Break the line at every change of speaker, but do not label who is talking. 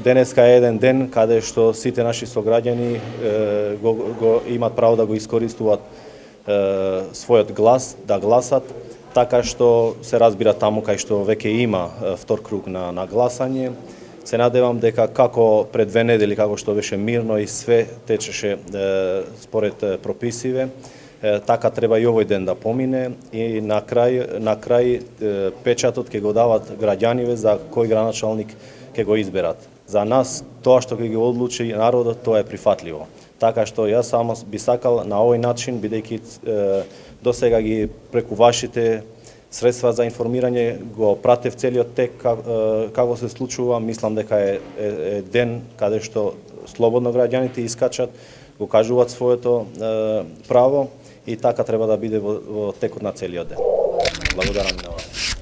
денеска е еден ден каде што сите наши сограѓани го имат право да го искористуваат својот глас, да гласат, така што се разбира таму кај што веќе има втор круг на гласање. Се надевам дека како пред 2 недели, како што беше мирно и све течеше според прописиве, така треба и овој ден да помине и на крај печатот ќе го дават граѓаниве за кој градоначалник ќе го изберат. За нас тоа што ќе го одлучи народот, тоа е прифатливо. Така што јас само би сакал на овој начин, бидејќи досега ги преку вашите средства за информирање го пратев целиот тек како се случува, мислам дека е ден каде што слободно граѓаните искачат, го кажуваат своето право и така треба да биде во текот на целиот ден. Благодарам на вас.